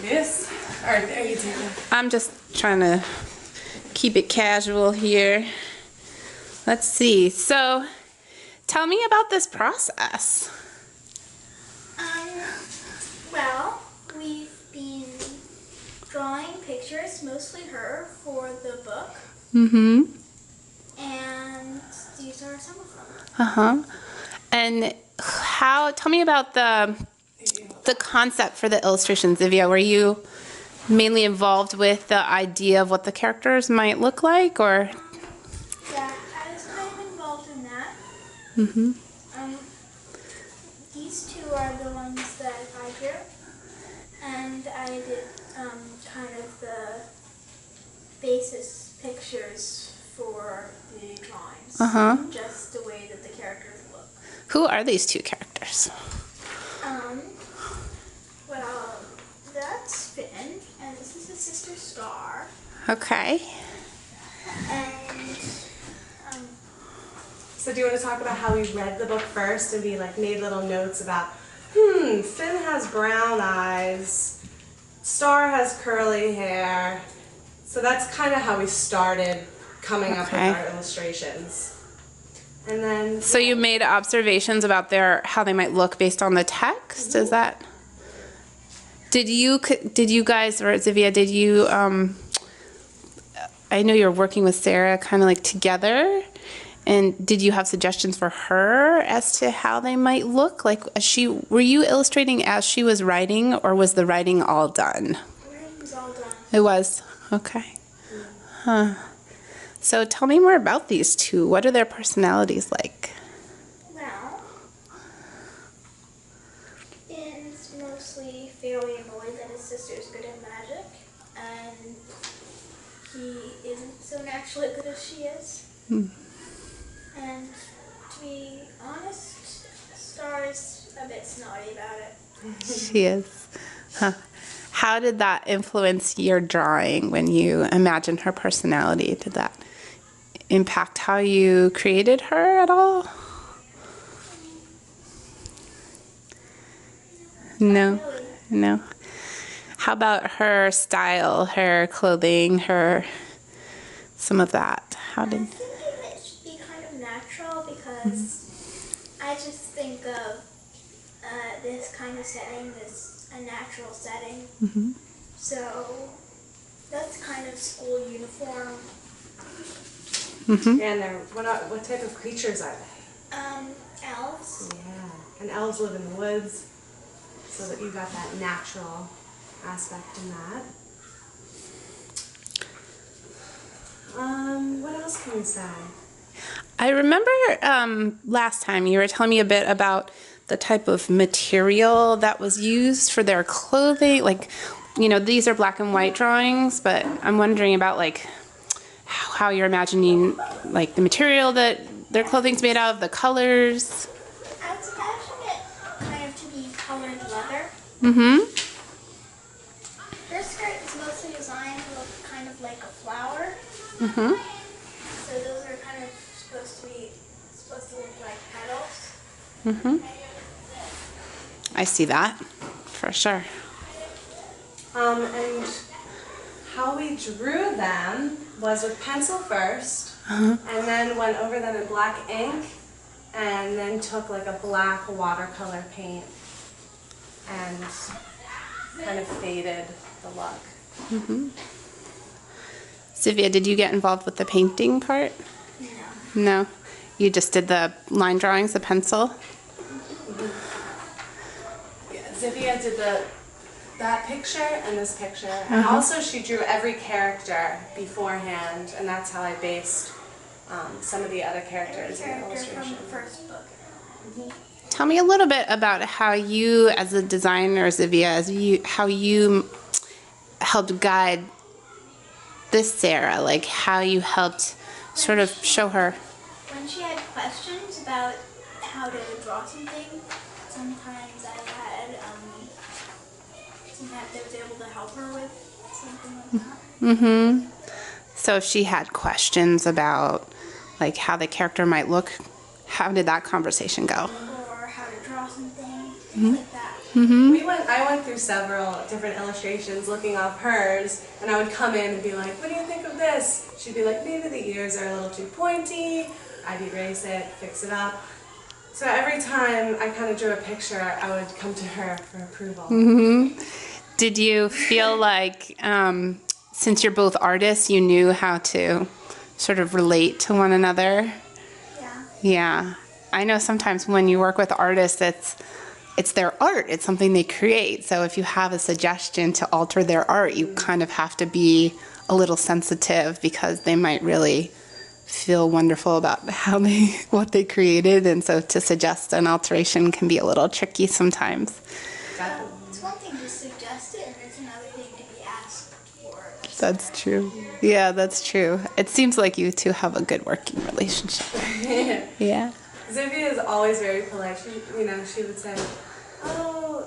This? Or are you doing? I'm just trying to keep it casual here. Let's see. So, tell me about this process. Well, we've been drawing pictures, mostly her, for the book. Mm-hmm. And these are some of them. Uh-huh. And tell me about the concept for the illustrations, Zivia. Were you mainly involved with the idea of what the characters might look like, or? Yeah, I was kind of involved in that. Mm-hmm. These two are the ones that I drew. And I did kind of the basis pictures for the drawings. Uh-huh. Just the way that the characters look. Who are these two characters? Well, that's Finn, and this is his sister Star. Okay. And, So do you want to talk about how we read the book first and we like made little notes about, Finn has brown eyes, Star has curly hair. So that's kind of how we started coming up with our illustrations. And then So you made observations about how they might look based on the text? Mm-hmm. Is that? Did you guys, or Zivia, did you, I know you're working with Sara kind of like together, and did you have suggestions for her as to how they might look? Like, were you illustrating as she was writing, or was the writing all done? the writing was all done. It was? Okay. Huh. So tell me more about these two. What are their personalities like? Well, Finn's mostly fairly annoyed that his sister's good at magic, and he isn't so naturally good as she is. And to be honest, Star's a bit snotty about it. She is. Huh. How did that influence your drawing when you imagined her personality? Did that impact how you created her at all? No. Really. No. How about her style, her clothing, some of that? I think it should be kind of natural because I just think of this kind of setting as a natural setting. Mm-hmm. So that's kind of school uniform. Mm-hmm. and what type of creatures are they? Elves. Yeah, and elves live in the woods, so that you got that natural aspect in that. What else can we say? I remember last time you were telling me a bit about the type of material that was used for their clothing. Like, these are black and white drawings, but I'm wondering about like how you're imagining like the material that their clothing's made out of, the colors. I was imagining it kind of to be colored leather. Mm-hmm. Their skirt is mostly designed to look kind of like a flower. Mm-hmm. So those are kind of supposed to look like petals. Mm-hmm. I see that for sure. And how we drew them was with pencil first, and then went over them in black ink, and then took like a black watercolor paint and kind of faded the look. Mm-hmm. Zivia, did you get involved with the painting part? No. No. You just did the line drawings, the pencil? Yeah, Zivia did that picture and this picture, and also she drew every character beforehand, and that's how I based some of the other characters in the Character from illustration. the first book. Tell me a little bit about how you, as a designer, Zivia, how you helped guide this Sara, like how you helped sort of show her. When she had questions about how to draw something, sometimes I was able to help her with something like that. Mm-hmm. So if she had questions about like how the character might look, how did that conversation go? Or how to draw something, things like that. I went through several different illustrations looking up hers, and I would come in and be like, what do you think of this? She'd be like, maybe the ears are a little too pointy. I'd erase it, fix it up. So every time I kind of drew a picture, I would come to her for approval. Did you feel like, since you're both artists, you knew how to sort of relate to one another? Yeah. Yeah. I know sometimes when you work with artists, it's their art. It's something they create. So if you have a suggestion to alter their art, you kind of have to be a little sensitive because they might really feel wonderful about what they created. And so to suggest an alteration can be a little tricky sometimes. It's one thing to suggest it, and it's another thing to be asked for. That's true. Yeah, that's true. It seems like you two have a good working relationship. Yeah. Zivia is always very polite. She would say, oh,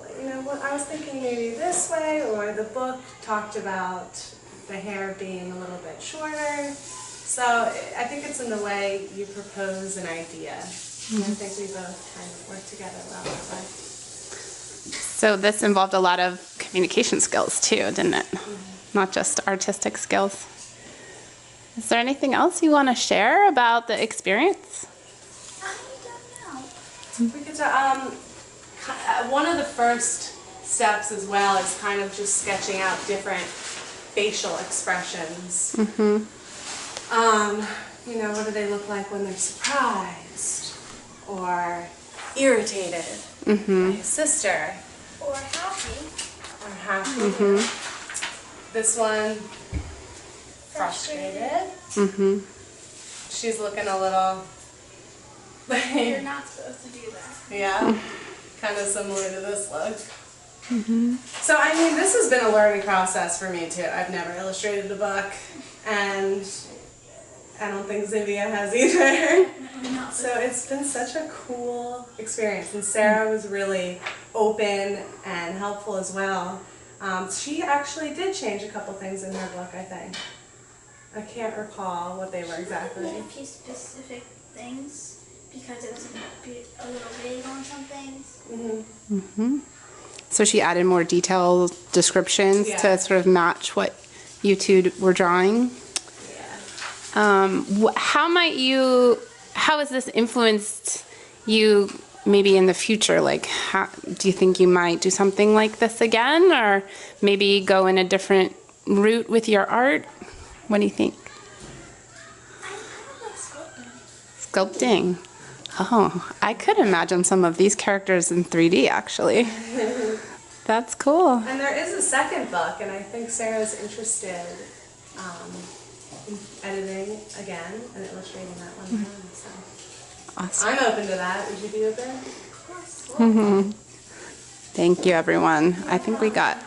I was thinking maybe this way, or the book talked about the hair being a little bit shorter. So I think it's in the way you propose an idea. And I think we both kind of work together well that way. So this involved a lot of communication skills too, didn't it? Not just artistic skills. Is there anything else you want to share about the experience? I don't know. We could, one of the first steps as well is kind of just sketching out different facial expressions. What do they look like when they're surprised or irritated by his sister? Or happy. Or happy. This one, frustrated. She's looking a little... You're not supposed to do that. Yeah, kind of similar to this look. So, this has been a learning process for me too. I've never illustrated a book, and I don't think Zivia has either. So it's been such a cool experience, and Sara was really open and helpful as well. She actually did change a couple things in her book, I think. I can't recall what they were exactly. She made a few specific things because it was a little vague on some things. So she added more detailed descriptions to sort of match what you two were drawing. How has this influenced you maybe in the future? Like, do you think you might do something like this again, or maybe go in a different route with your art? What do you think? I kind of like sculpting. Sculpting. Oh, I could imagine some of these characters in 3D, actually. That's cool. And there is a second book, and I think Sarah's interested in editing again and illustrating that one again. So. Awesome. I'm open to that. Would you be open? Of course. Thank you, everyone. I think we got